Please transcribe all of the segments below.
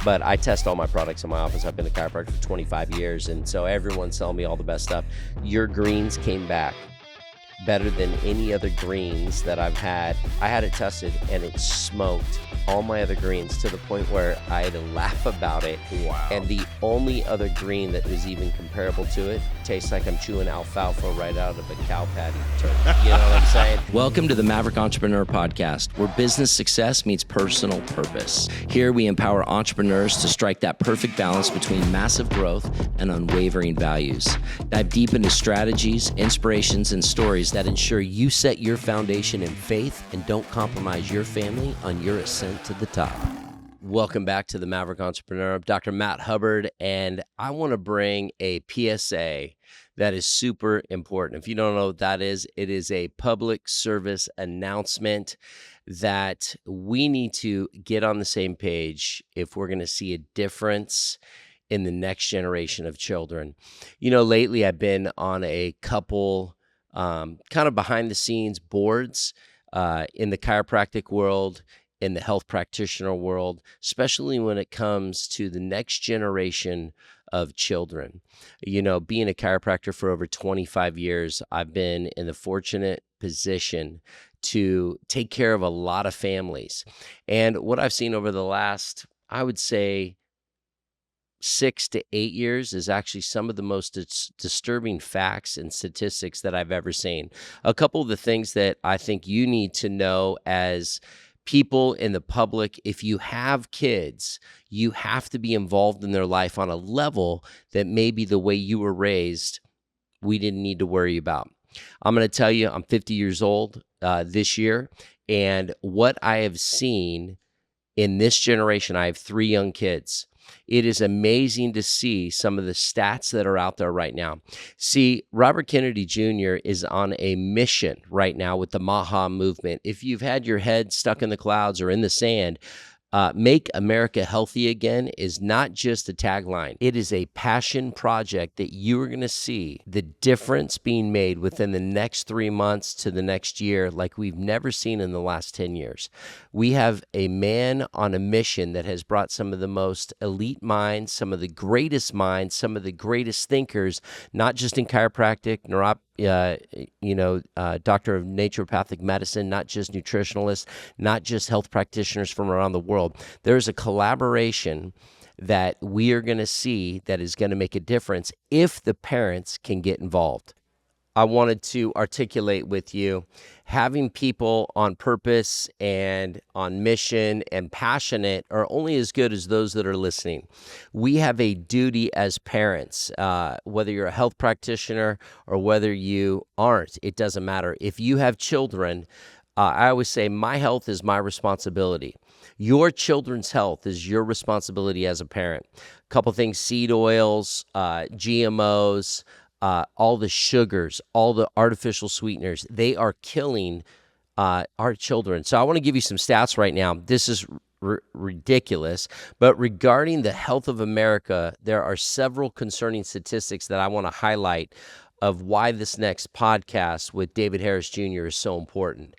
but I test all my products in my office. I've been a chiropractor for 25 years, and so everyone's selling me all the best stuff. Your greens came back better than any other greens that I've had. I had it tested, and it smoked all my other greens to the point where I had to laugh about it. Wow. And the only other green that was even comparable to it tastes like I'm chewing alfalfa right out of a cow patty turkey. You know what I'm saying? Welcome to the Maverick Entrepreneur Podcast, where business success meets personal purpose. Here we empower entrepreneurs to strike that perfect balance between massive growth and unwavering values. Dive deep into strategies, inspirations, and stories that ensure you set your foundation in faith and don't compromise your family on your ascent to the top. Welcome back to the Maverick Entrepreneur. I'm Dr. Matt Hubbard, and I want to bring a PSA that is super important. If you don't know what that is, it is a public service announcement that we need to get on the same page if we're going to see a difference in the next generation of children. You know, lately I've been on a couple kind of behind the scenes boards in the chiropractic world, in the health practitioner world, especially when it comes to the next generation of children. You know, being a chiropractor for over 25 years, I've been in the fortunate position to take care of a lot of families. And what I've seen over the last, I would say, 6 to 8 years is actually some of the most disturbing facts and statistics that I've ever seen. A couple of the things that I think you need to know as people in the public: if you have kids, you have to be involved in their life on a level that maybe the way you were raised, we didn't need to worry about. I'm going to tell you, I'm 50 years old this year, and what I have seen in this generation, I have 3 young kids. It is amazing to see some of the stats that are out there right now. See, Robert Kennedy Jr. is on a mission right now with the Maha movement. If you've had your head stuck in the clouds or in the sand, Make America Healthy Again is not just a tagline. It is a passion project that you are going to see the difference being made within the next 3 months to the next year like we've never seen in the last 10 years. We have a man on a mission that has brought some of the most elite minds, some of the greatest minds, some of the greatest thinkers, not just in chiropractic, doctor of naturopathic medicine, not just nutritionalists, not just health practitioners from around the world. There's a collaboration that we are going to see that is going to make a difference if the parents can get involved. I wanted to articulate with you, having people on purpose and on mission and passionate are only as good as those that are listening. We have a duty as parents, whether you're a health practitioner or whether you aren't, it doesn't matter. If you have children, I always say my health is my responsibility. Your children's health is your responsibility as a parent. A couple things: seed oils, GMOs, all the sugars, all the artificial sweeteners, they are killing our children. So I want to give you some stats right now. This is ridiculous, but regarding the health of America, there are several concerning statistics that I want to highlight of why this next podcast with David Harris Jr. is so important.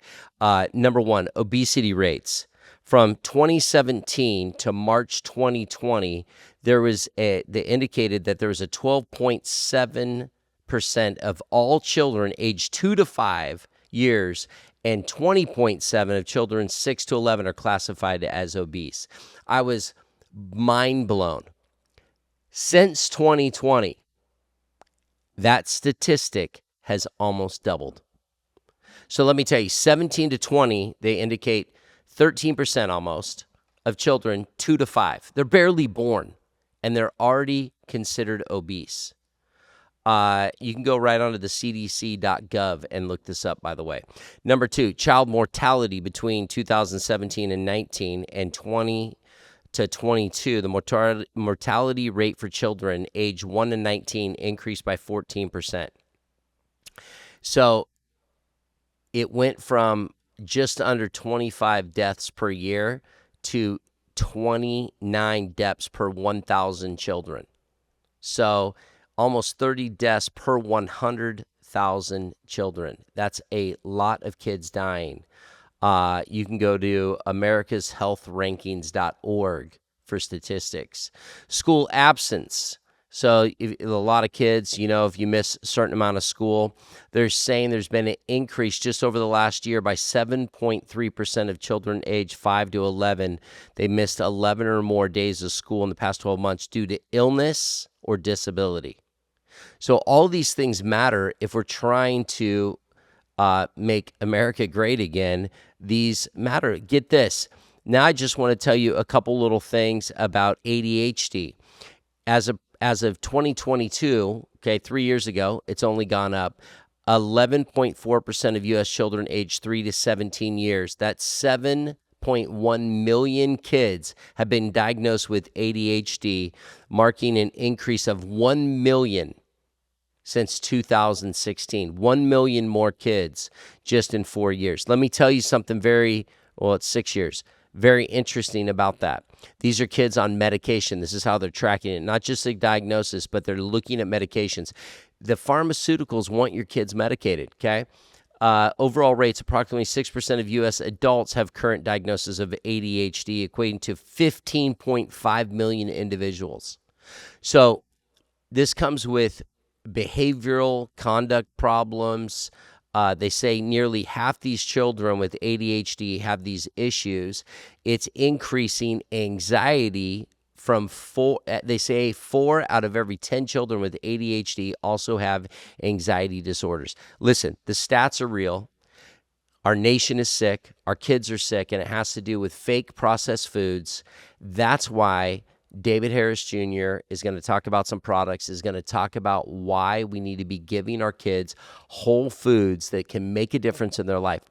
Number one, obesity rates. From 2017 to March 2020, they indicated that there was a 12.7% of all children aged 2 to 5 years, and 20.7% of children 6 to 11 are classified as obese. I was mind blown. Since 2020, that statistic has almost doubled. So let me tell you, 17 to 20, they indicate 13% almost of children 2 to 5. They're barely born, and they're already considered obese. You can go right onto the cdc.gov and look this up, by the way. Number 2, child mortality between 2017 and 19 and 20 to 22. The mortality rate for children age 1 to 19 increased by 14%. So it went from just under 25 deaths per year to 29 deaths per 1,000 children. So almost 30 deaths per 100,000 children. That's a lot of kids dying. You can go to americashealthrankings.org for statistics. School absence. So a lot of kids, if you miss a certain amount of school, they're saying there's been an increase just over the last year by 7.3% of children aged 5 to 11. They missed 11 or more days of school in the past 12 months due to illness or disability. So all these things matter if we're trying to make America great again. These matter. Get this. Now I just want to tell you a couple little things about ADHD. As of 2022, 3 years ago, it's only gone up. 11.4% of U.S. children aged 3 to 17 years, that's 7.1 million kids have been diagnosed with ADHD, marking an increase of 1 million since 2016. 1 million more kids just in 4 years. Let me tell you something it's 6 years. Very interesting about that. These are kids on medication. This is how they're tracking it. Not just a diagnosis, but they're looking at medications. The pharmaceuticals want your kids medicated, okay? Overall rates, approximately 6% of U.S. adults have current diagnosis of ADHD, equating to 15.5 million individuals. So this comes with behavioral conduct problems. They say nearly half these children with ADHD have these issues. It's increasing anxiety from 4 out of every 10 children with ADHD also have anxiety disorders. Listen, the stats are real. Our nation is sick. Our kids are sick, and it has to do with fake processed foods. That's why David Harris Jr. is going to talk about some products, is going to talk about why we need to be giving our kids whole foods that can make a difference in their life.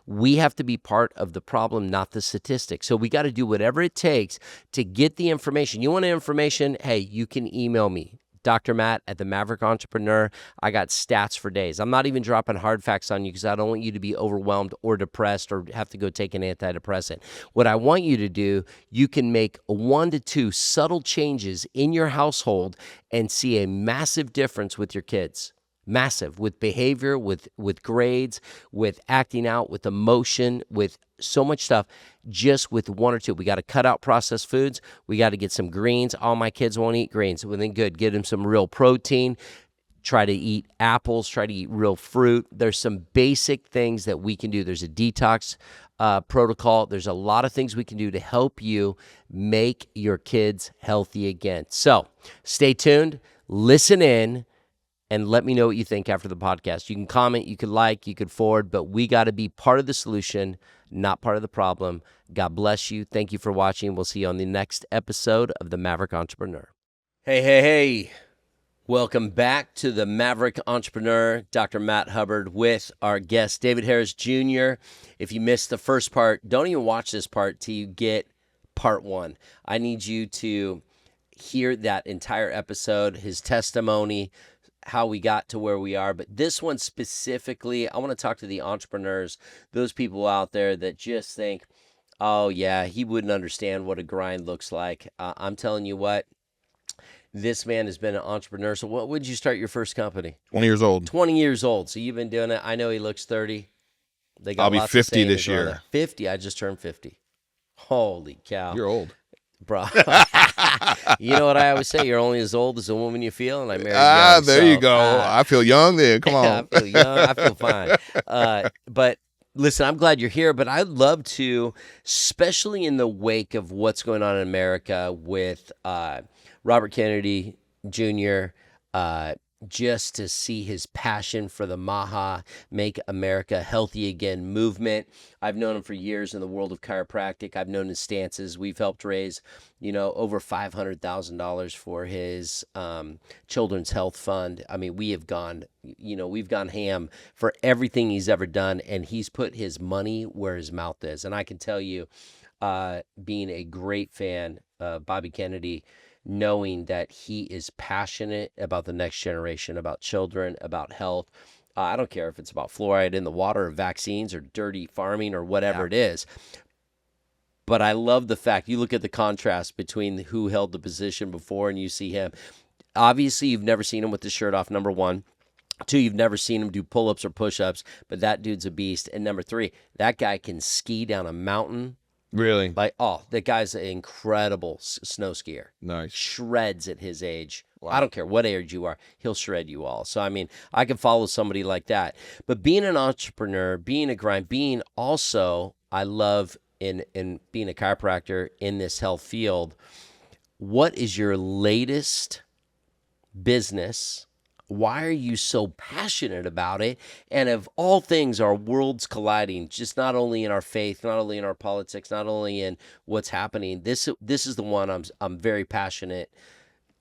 We have to be part of the problem, not the statistics. So we got to do whatever it takes to get the information. You want information? Hey, you can email me. Dr. Matt at the Maverick Entrepreneur. I got stats for days. I'm not even dropping hard facts on you because I don't want you to be overwhelmed or depressed or have to go take an antidepressant. What I want you to do, you can make 1 to 2 subtle changes in your household and see a massive difference with your kids. Massive, with behavior, with grades, with acting out, with emotion, with so much stuff, just with 1 or 2. We got to cut out processed foods. We got to get some greens. All my kids won't eat greens. Well, then good. Get them some real protein. Try to eat apples. Try to eat real fruit. There's some basic things that we can do. There's a detox protocol. There's a lot of things we can do to help you make your kids healthy again. So stay tuned. Listen in. And let me know what you think after the podcast. You can comment, you could like, you could forward, but we got to be part of the solution, not part of the problem. God bless you. Thank you for watching. We'll see you on the next episode of The Maverick Entrepreneur. Hey. Welcome back to The Maverick Entrepreneur. Dr. Matt Hubbard with our guest, David Harris Jr. If you missed the first part, don't even watch this part till you get part 1. I need you to hear that entire episode, his testimony, how we got to where we are. But this one specifically, I want to talk to the entrepreneurs, those people out there that just think, oh yeah, he wouldn't understand what a grind looks like. I'm telling you what, this man has been an entrepreneur. So what would you start your first company? 20 years old. 20 years old. So you've been doing it. I know he looks 30. I'll be 50 this year. 50. I just turned 50. Holy cow. You're old. Bro. You know what I always say? You're only as old as the woman you feel, and I married young. There you go. I feel young then. Come on. I feel young. I feel fine. But listen, I'm glad you're here, but I'd love to, especially in the wake of what's going on in America with Robert Kennedy Jr., just to see his passion for the MAHA, Make America Healthy Again movement. I've known him for years in the world of chiropractic. I've known his stances. We've helped raise, over $500,000 for his children's health fund. I mean, we've gone ham for everything he's ever done, and he's put his money where his mouth is. And I can tell you, being a great fan of Bobby Kennedy, knowing that he is passionate about the next generation, about children, about health. I don't care if it's about fluoride in the water or vaccines or dirty farming or whatever it is. But I love the fact, you look at the contrast between who held the position before and you see him. Obviously, you've never seen him with the shirt off, number 1. 2, you've never seen him do pull-ups or push-ups, but that dude's a beast. And number 3, that guy can ski down a mountain Really? Like, oh, that guy's an incredible snow skier. Nice. Shreds at his age. Wow. I don't care what age you are. He'll shred you all. So, I mean, I can follow somebody like that. But being an entrepreneur, being a grind, being also, I love in being a chiropractor in this health field, what is your latest business? Why are you so passionate about it? And of all things, our worlds colliding, just not only in our faith, not only in our politics, not only in what's happening. This is the one I'm very passionate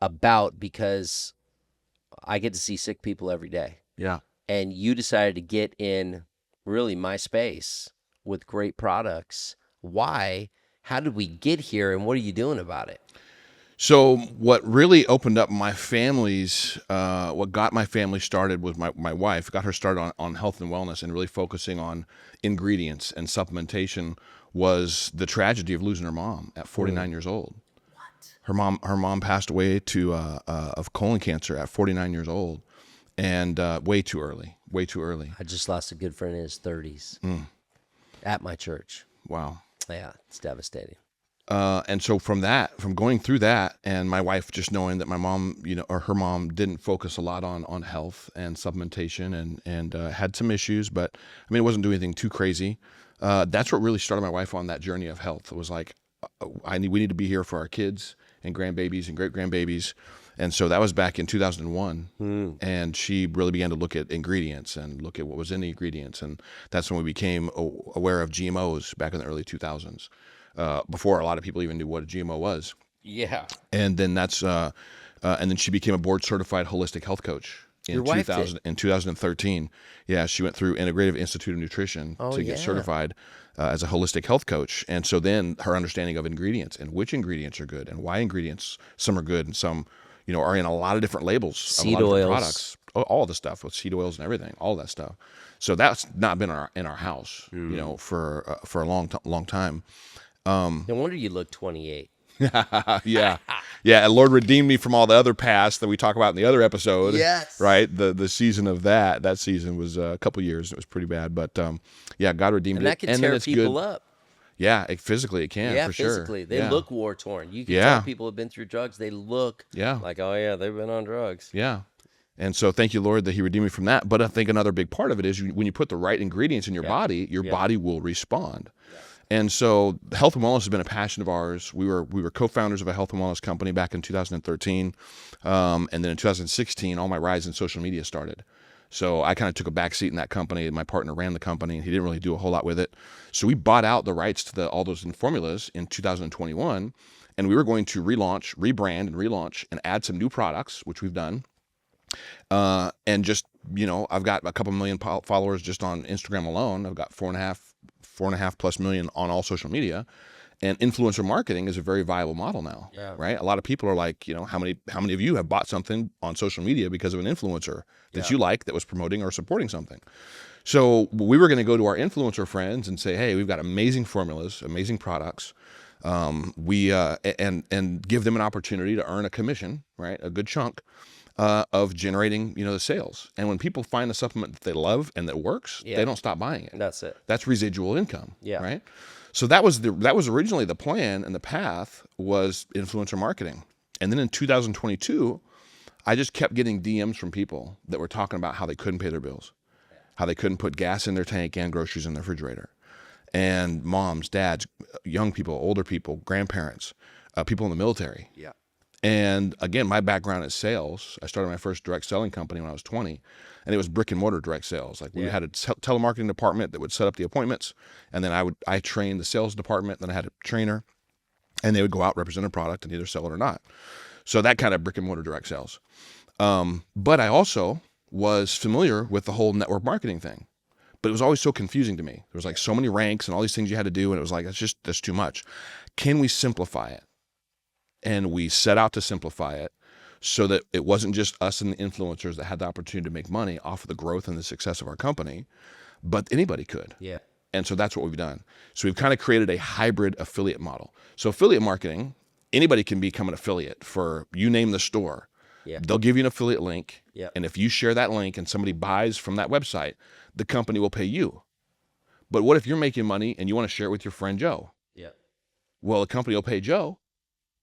about, because I get to see sick people every day. Yeah. And you decided to get in really my space with great products. Why? How did we get here, and what are you doing about it? So what really opened up my family's, what got my family started was my wife, got her started on health and wellness and really focusing on ingredients and supplementation, was the tragedy of losing her mom at 49 years old. What? Her mom passed away of colon cancer at 49 years old, and way too early. I just lost a good friend in his 30s at my church. Wow. Yeah, it's devastating. And so from going through that, and my wife just knowing that my mom, or her mom, didn't focus a lot on health and supplementation, and had some issues, but I mean, it wasn't doing anything too crazy. That's what really started my wife on that journey of health. It was like, we need to be here for our kids and grandbabies and great grandbabies. And so that was back in 2001. And she really began to look at ingredients and look at what was in the ingredients. And that's when we became aware of GMOs back in the early 2000s. Before a lot of people even knew what a GMO was. Yeah. And then and then she became a board certified holistic health coach in 2013. Yeah, she went through Integrative Institute of Nutrition to get certified as a holistic health coach. And so then her understanding of ingredients and which ingredients are good and why ingredients, some are good and some, are in a lot of different labels, seed of a lot oils, of different products, all the stuff with seed oils and everything, all that stuff. So that's not been in our house, for a long time. No wonder you look 28. Yeah. And Lord redeemed me from all the other past that we talk about in the other episode. Yes. Right. The season of that season was a couple years. And it was pretty bad, but God redeemed it. And that can tear people up. Yeah, physically it can, for sure. Physically. They look war torn. You can tell people have been through drugs. They look like, oh yeah, they've been on drugs. Yeah. And so thank you, Lord, that he redeemed me from that. But I think another big part of it is when you put the right ingredients in your body, your body will respond. Yeah. And so health and wellness has been a passion of ours. We were co-founders of a health and wellness company back in 2013. And then in 2016, all my rise in social media started. So I kind of took a back seat in that company. My partner ran the company, and he didn't really do a whole lot with it. So we bought out the rights to all those formulas in 2021, and we were going to rebrand and relaunch and add some new products, which we've done. And just, I've got a couple million followers just on Instagram alone. I've got 4.5 plus million on all social media. And influencer marketing is a very viable model now, right? A lot of people are like, how many of you have bought something on social media because of an influencer that you like that was promoting or supporting something? So we were going to go to our influencer friends and say, hey, we've got amazing formulas, amazing products. And give them an opportunity to earn a commission, right? A good chunk of generating, the sales. And when people find a supplement that they love and that works, they don't stop buying it. That's it. That's residual income, right? So that was originally the plan, and the path was influencer marketing. And then in 2022, I just kept getting DMs from people that were talking about how they couldn't pay their bills, how they couldn't put gas in their tank and groceries in their refrigerator. And moms, dads, young people, older people, grandparents, people in the military. Yeah. And again, my background is sales. I started my first direct selling company when I was 20, and it was brick and mortar direct sales. Like we had a telemarketing department that would set up the appointments, and then I trained the sales department. Then I had a trainer, and they would go out, represent a product, and either sell it or not. So that kind of brick and mortar direct sales. But I also was familiar with the whole network marketing thing. But it was always so confusing to me. There was like so many ranks and all these things you had to do, and it was like, that's too much. Can we simplify it? And we set out to simplify it so that it wasn't just us and the influencers that had the opportunity to make money off of the growth and the success of our company, but anybody could. Yeah. And so that's what we've done. So we've kind of created a hybrid affiliate model. So affiliate marketing, anybody can become an affiliate for, you name the store. Yeah. They'll give you an affiliate link. Yeah. And if you share that link and somebody buys from that website, the company will pay you. But what if you're making money and you want to share it with your friend Joe? Yeah. Well, the company will pay Joe,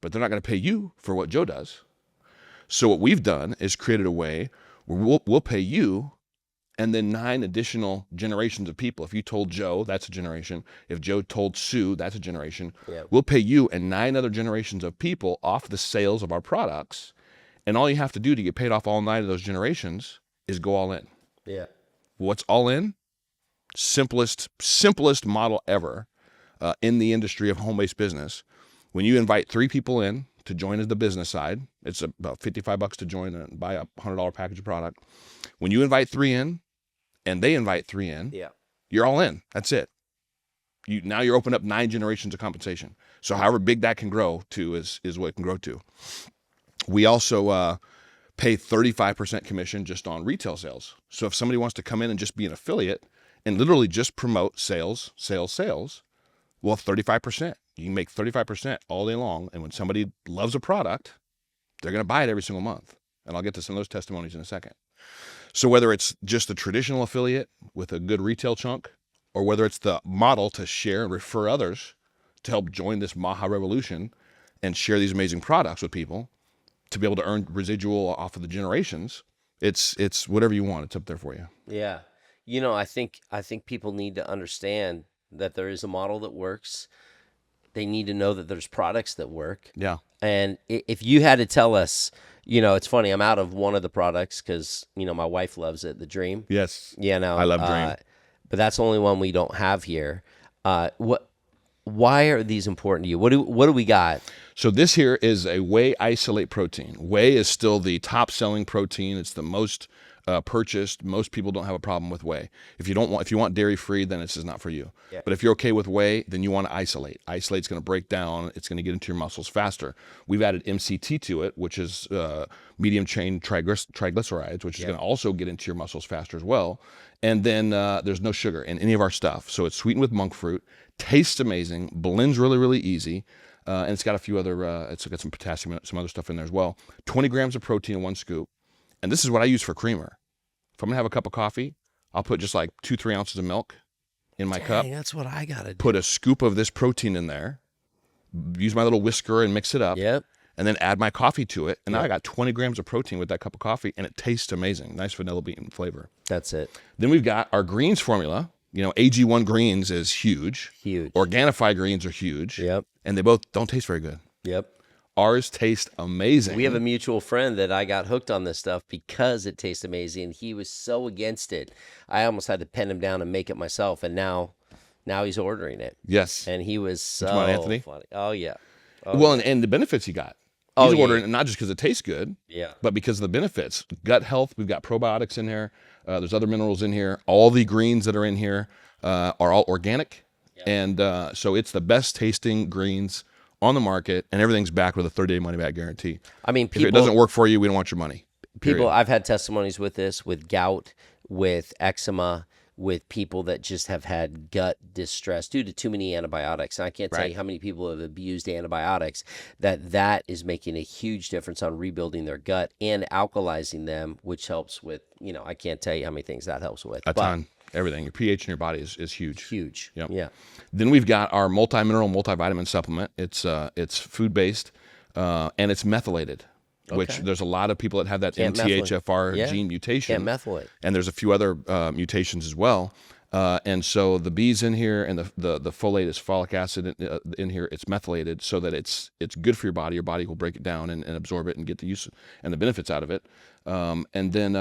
but they're not going to pay you for what Joe does. So what we've done is created a way where we'll pay you and then 9 additional generations of people. If you told Joe, that's a generation. If Joe told Sue, that's a generation. Yeah. We'll pay you and 9 other generations of people off the sales of our products. And all you have to do to get paid off all 9 of those generations is go all in. Yeah. What's all in? Simplest model ever in the industry of home-based business. When you invite 3 people in to join as the business side, it's about $55 to join and buy a $100 package of product. When you invite 3 in, and they invite 3 in, you're all in. That's it. Now you're opening up 9 generations of compensation. So however big that can grow to is what it can grow to. We also pay 35% commission just on retail sales. So if somebody wants to come in and just be an affiliate and literally just promote sales, well, 35%. You can make 35% all day long. And when somebody loves a product, they're going to buy it every single month. And I'll get to some of those testimonies in a second. So whether it's just a traditional affiliate with a good retail chunk, or whether it's the model to share and refer others to help join this Maha revolution and share these amazing products with people to be able to earn residual off of the generations, it's whatever you want. It's up there for you. Yeah. You know, I think people need to understand that there is a model that works. They need to know that there's products that work. Yeah. And if you had to tell us, you know, it's funny, I'm out of one of the products because, you know, my wife loves it, the Dream. Yes. You know, I love Dream. But that's the only one we don't have here. Why are these important to you? What do we got? So this here is a whey isolate protein. Whey is still the top selling protein. It's the most purchased. Most people don't have a problem with whey. If you want dairy free, then this is not for you. Yeah. But if you're okay with whey, then you want to isolate. Isolate's going to break down. It's going to get into your muscles faster. We've added MCT to it, which is medium chain triglycerides, which is going to also get into your muscles faster as well. And then there's no sugar in any of our stuff. So it's sweetened with monk fruit, tastes amazing, blends really, really easy. And it's got a few other, it's got some potassium, some other stuff in there as well. 20 grams of protein in 1 scoop. And this is what I use for creamer. If I'm going to have a cup of coffee, I'll put just like 2-3 ounces of milk in my cup. That's what I got to do. Put a scoop of this protein in there, use my little whisker and mix it up. Yep. And then add my coffee to it. And now I got 20 grams of protein with that cup of coffee, and it tastes amazing. Nice vanilla bean flavor. That's it. Then we've got our greens formula. You know, AG1 greens is huge. Huge. Organifi greens are huge. Yep. And they both don't taste very good. Yep. Ours taste amazing. We have a mutual friend that I got hooked on this stuff because it tastes amazing. He was so against it. I almost had to pen him down and make it myself. And now he's ordering it. Yes. And he was so Anthony? funny. Oh, yeah. And the benefits he got. He's ordering it not just because it tastes good, but because of the benefits. Gut health, we've got probiotics in here. There's other minerals in here. All the greens that are in here are all organic. Yeah. And so it's the best tasting greens on the market, and everything's backed with a 30-day money-back guarantee. I mean, if it doesn't work for you, we don't want your money. Period. I've had testimonies with this, with gout, with eczema, with people that just have had gut distress due to too many antibiotics. And I can't tell you how many people have abused antibiotics, that is making a huge difference on rebuilding their gut and alkalizing them, which helps with, you know, I can't tell you how many things that helps with. A ton. Everything. Your pH in your body is huge. Huge. Yep. Yeah. Then we've got our multi-mineral, multivitamin supplement. It's food-based, and it's methylated. Okay. Which there's a lot of people that have that MTHFR gene mutation. Can't methylate. And there's a few other mutations as well. And so the B's in here, and the folate is folic acid in here. It's methylated so that it's good for your body. Your body will break it down and absorb it and get the use and the benefits out of it. And then,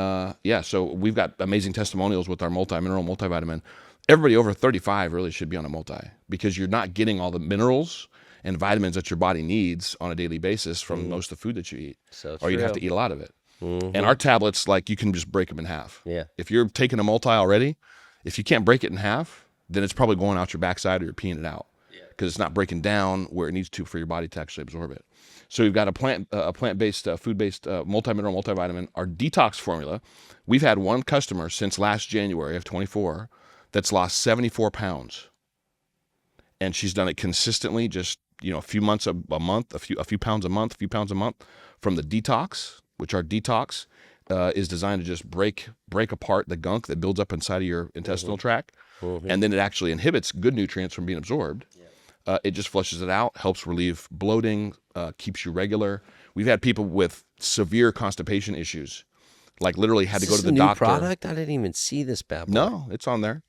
so we've got amazing testimonials with our multi-mineral, multivitamin. Everybody over 35 really should be on a multi, because you're not getting all the minerals and vitamins that your body needs on a daily basis from most of the food that you eat. Or you'd have to eat a lot of it. Mm-hmm. And our tablets, like, you can just break them in half. Yeah. If you're taking a multi already, if you can't break it in half, then it's probably going out your backside or you're peeing it out, because it's not breaking down where it needs to for your body to actually absorb it. So we've got a plant-based, food-based, multi-mineral, multivitamin. Our detox formula, we've had one customer since last January of 24 that's lost 74 pounds. And she's done it consistently, just, you know, a few months a month, a few pounds a month, from the detox, which our detox is designed to just break apart the gunk that builds up inside of your intestinal tract, and then it actually inhibits good nutrients from being absorbed. It just flushes it out, helps relieve bloating, keeps you regular. We've had people with severe constipation issues, like literally had to go to the doctor. Product? I didn't even see this bad boy. No, it's on there.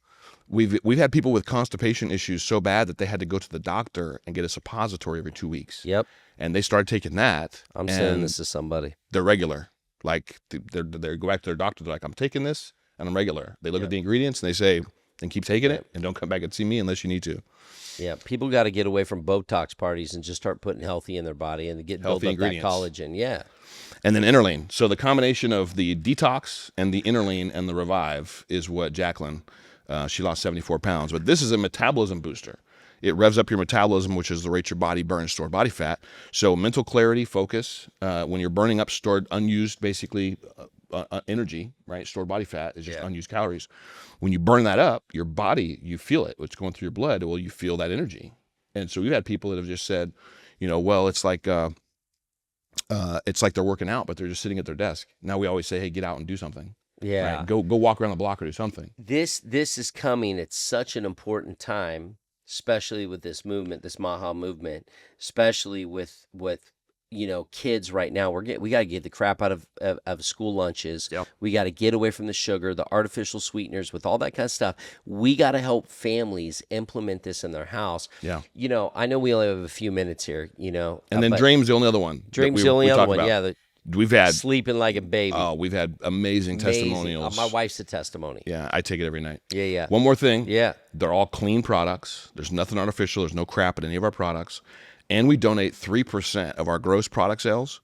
We've had people with constipation issues so bad that they had to go to the doctor and get a suppository every 2 weeks. Yep. And they started taking that. I'm sending this to somebody. They're regular. Like they go back to their doctor. They're like, I'm taking this and I'm regular. They look at the ingredients and they say, then keep taking it and don't come back and see me unless you need to. Yeah, people got to get away from Botox parties and just start putting healthy in their body and build up that collagen. Yeah. And then Interlean. So the combination of the detox and the Interlean and the Revive is what Jacqueline, she lost 74 pounds. But this is a metabolism booster. It revs up your metabolism, which is the rate your body burns stored body fat. So mental clarity, focus, when you're burning up stored, unused, basically energy, right? Stored body fat is just unused calories. When you burn that up, your body, you feel it. It's going through your blood. Well, you feel that energy. And so we've had people that have just said, well, it's like they're working out, but they're just sitting at their desk. Now we always say, hey, get out and do something. Yeah. Right? Go walk around the block or do something. This is coming at such an important time, especially with this movement, this Maha movement, especially with kids right now. We got to get the crap out of school lunches. Yep. We got to get away from the sugar, the artificial sweeteners, with all that kind of stuff. We got to help families implement this in their house. Yeah. I know we only have a few minutes here, And then Dream's the only other one. Dream's the only other one. About. Yeah. We've had sleeping like a baby. Oh, we've had amazing testimonials. My wife's a testimony. Yeah, I take it every night. Yeah. One more thing. Yeah. They're all clean products. There's nothing artificial. There's no crap in any of our products. And we donate 3% of our gross product sales,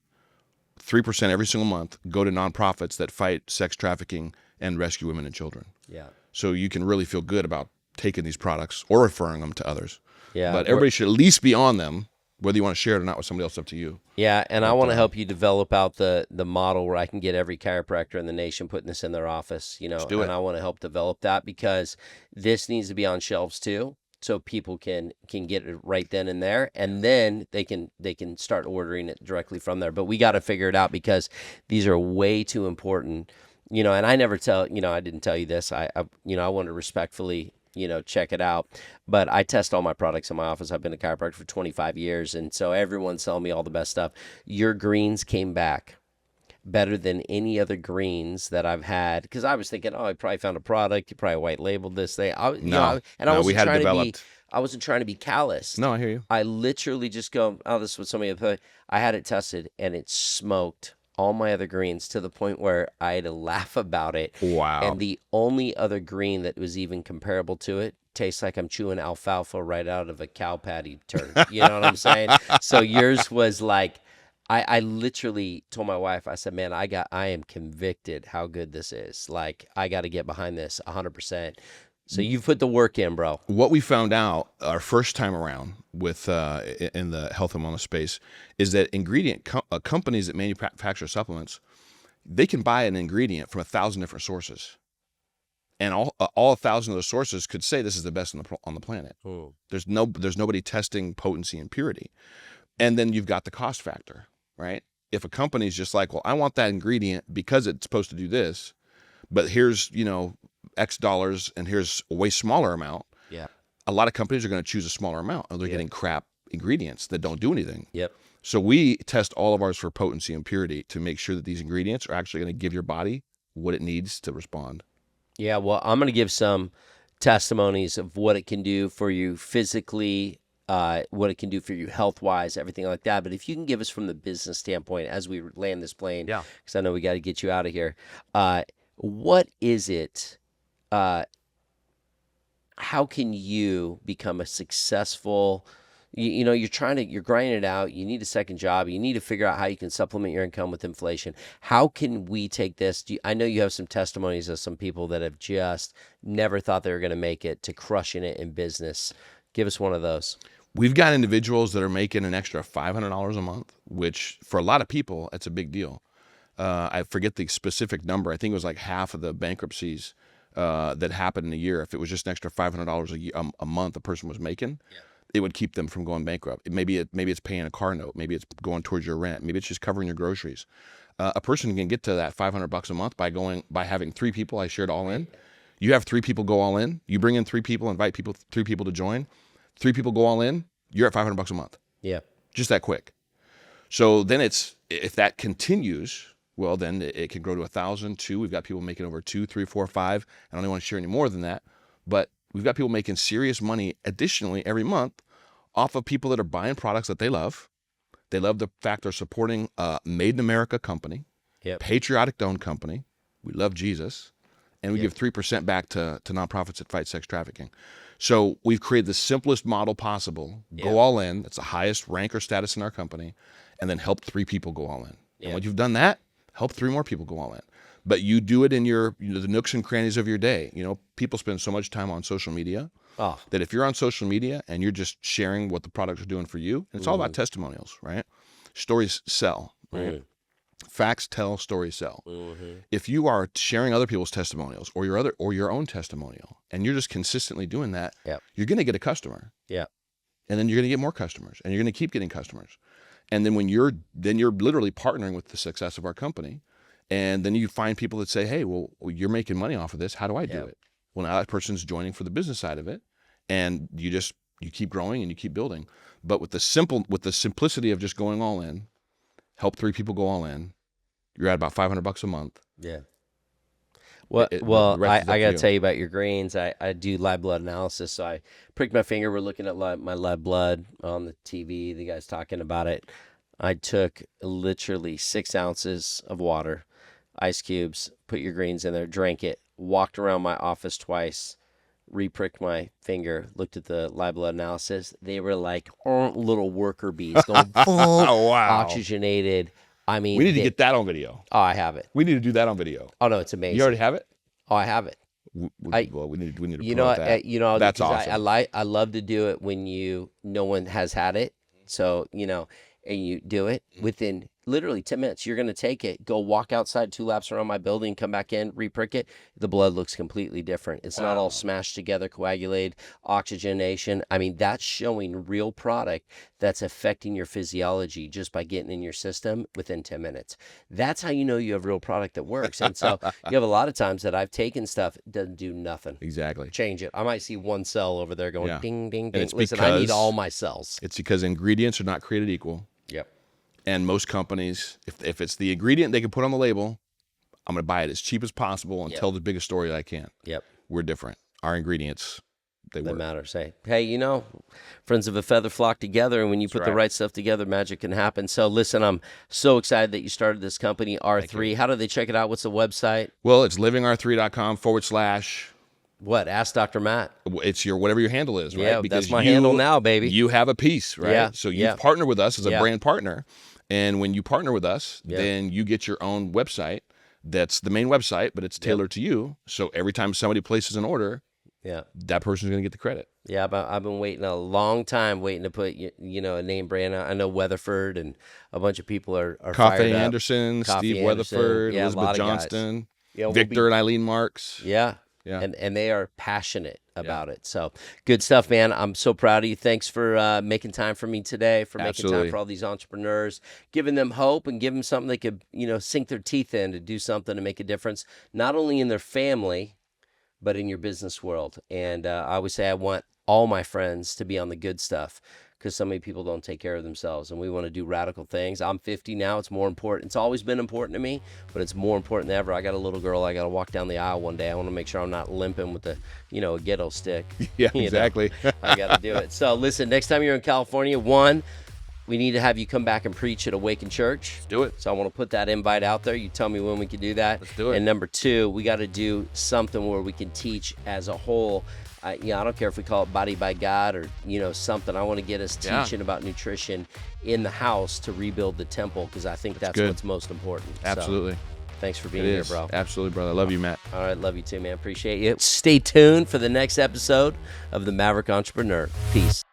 3% every single month, go to nonprofits that fight sex trafficking and rescue women and children. Yeah. So you can really feel good about taking these products or referring them to others. Yeah. But everybody should at least be on them. Whether you want to share it or not with somebody else, up to you. Yeah, and I want to help you develop out the model where I can get every chiropractor in the nation putting this in their office, Let's do it. And I want to help develop that because this needs to be on shelves too, so people can get it right then and there, and then they can start ordering it directly from there. But we got to figure it out because these are way too important, and I never I didn't tell you this. I want to respectfully check it out. But I test all my products in my office. I've been a chiropractor for 25 years. And so everyone's selling me all the best stuff. Your greens came back better than any other greens that I've had. Because I was thinking, I probably found a product. You probably white labeled this thing. I wasn't trying to be callous. No, I hear you. I literally just go, this is what somebody put. I had it tested and it smoked all my other greens to the point where I had to laugh about it. Wow. And the only other green that was even comparable to it tastes like I'm chewing alfalfa right out of a cow patty turd. You know what I'm saying? So yours was like, I literally told my wife, I said, man, I am convicted how good this is. Like, I got to get behind this 100%. So you've put the work in, bro. What we found out our first time around with in the health and wellness space is that ingredient companies that manufacture supplements, they can buy an ingredient from 1,000 different sources, and all 1,000 of those sources could say this is the best on the planet. Oh. There's nobody testing potency and purity, and then you've got the cost factor, right? If a company's just like, well, I want that ingredient because it's supposed to do this, but here's X dollars and here's a way smaller amount. Yeah. A lot of companies are going to choose a smaller amount and they're getting crap ingredients that don't do anything. Yep. So we test all of ours for potency and purity to make sure that these ingredients are actually going to give your body what it needs to respond. Yeah. Well, I'm going to give some testimonies of what it can do for you physically, what it can do for you health-wise, everything like that. But if you can give us from the business standpoint as we land this plane, because I know we got to get you out of here. What is it? How can you become a successful, you're grinding it out. You need a second job. You need to figure out how you can supplement your income with inflation. How can we take this? I know you have some testimonies of some people that have just never thought they were going to make it to crushing it in business. Give us one of those. We've got individuals that are making an extra $500 a month, which for a lot of people, that's a big deal. I forget the specific number. I think it was like half of the bankruptcies that happened in a year. If it was just an extra $500 a month a person was making, it would keep them from going bankrupt. Maybe it's paying a car note. Maybe it's going towards your rent. Maybe it's just covering your groceries. A person can get to that $500 a month by having 3 people. I shared all in. You have 3 people go all in. You bring in 3 people, invite 3 people to join. 3 people go all in. you're at $500 a month. Yeah. Just that quick. So then if that continues, well, then it can grow to 1,000, 2. We've got people making over 2, 3, 4, 5. I don't even want to share any more than that, but we've got people making serious money additionally every month off of people that are buying products that they love. They love the fact they're supporting a Made in America company, patriotic owned company. We love Jesus, and we give 3% back to nonprofits that fight sex trafficking. So we've created the simplest model possible. Go all in. That's the highest rank or status in our company, and then help 3 people go all in. And when you've done that, help 3 more people go all in. But you do it in your the nooks and crannies of your day. People spend so much time on social media that if you're on social media and you're just sharing what the products are doing for you, and it's all about testimonials, right? Stories sell, right? Facts tell, stories sell. If you are sharing other people's testimonials or your own testimonial, and you're just consistently doing that, you're going to get a customer. Yeah. And then you're going to get more customers, and you're going to keep getting customers. And then you're literally partnering with the success of our company. And then you find people that say, hey, well, you're making money off of this. How do I do it? Well, now that person's joining for the business side of it, and you keep growing and you keep building. But with the simplicity of just going all in, help 3 people go all in, you're at about $500 a month. Yeah. Well, I got to tell you about your greens. I do live blood analysis. So I pricked my finger. We're looking at my live blood on the TV. The guy's talking about it. I took literally 6 ounces of water, ice cubes, put your greens in there, drank it, walked around my office twice, re-pricked my finger, looked at the live blood analysis. They were like little worker bees going boom, oxygenated. I mean, we need to get that on video. Oh, I have it. We need to do that on video. Oh no, it's amazing. You already have it? Oh, I have it. Well, we need to promote that. That's awesome. I love to do it when no one has had it. So, and you do it within literally 10 minutes. You're going to take it, go walk outside 2 laps around my building, come back in, re-prick it. The blood looks completely different. It's not all smashed together, coagulated, oxygenation. I mean, that's showing real product that's affecting your physiology just by getting in your system within 10 minutes. That's how you know you have real product that works. And so you have a lot of times that I've taken stuff, it doesn't do nothing. Exactly. Change it. I might see 1 cell over there going ding, ding, ding. Listen, I need all my cells. It's because ingredients are not created equal. Yep. And most companies, if it's the ingredient they can put on the label, I'm going to buy it as cheap as possible and tell the biggest story that I can. Yep. We're different. Our ingredients, they matter. Say, hey, friends of a feather flock together, and when you put the right stuff together, magic can happen. So listen, I'm so excited that you started this company, R3. How do they check it out? What's the website? Well, it's livingr3.com/ What? Ask Dr. Matt. It's whatever your handle is, right? Yeah, because that's my handle now, baby. You have a piece, right? Yeah. So you partner with us as a brand partner. And when you partner with us, then you get your own website. That's the main website, but it's tailored to you. So every time somebody places an order, that person's going to get the credit. Yeah, I've been waiting a long time, to put a name brand out. I know Weatherford and a bunch of people are Coffee Anderson, Steve Weatherford, Elizabeth Johnston, Victor and Eileen Marks. Yeah. Yeah. And they are passionate about it. So good stuff, man. I'm so proud of you. Thanks for making time for me today, for making time for all these entrepreneurs, giving them hope and giving them something they could, sink their teeth in to do something to make a difference, not only in their family, but in your business world. And I always say I want all my friends to be on the good stuff, because so many people don't take care of themselves, and we want to do radical things. I'm 50 now. It's more important. It's always been important to me, but it's more important than ever. I got a little girl. I got to walk down the aisle one day. I want to make sure I'm not limping with a ghetto stick. Yeah, exactly. I got to do it. So listen, next time you're in California, we need to have you come back and preach at Awaken Church. Let's do it. So I want to put that invite out there. You tell me when we can do that. Let's do it. And number 2, we got to do something where we can teach as a whole. I don't care if we call it Body by God or, something. I want to get us teaching about nutrition in the house to rebuild the temple, because I think that's what's most important. Absolutely. So, thanks for being here, bro. Absolutely, brother. I love you, Matt. All right. Love you too, man. Appreciate you. Stay tuned for the next episode of the Maverick Entrepreneur. Peace.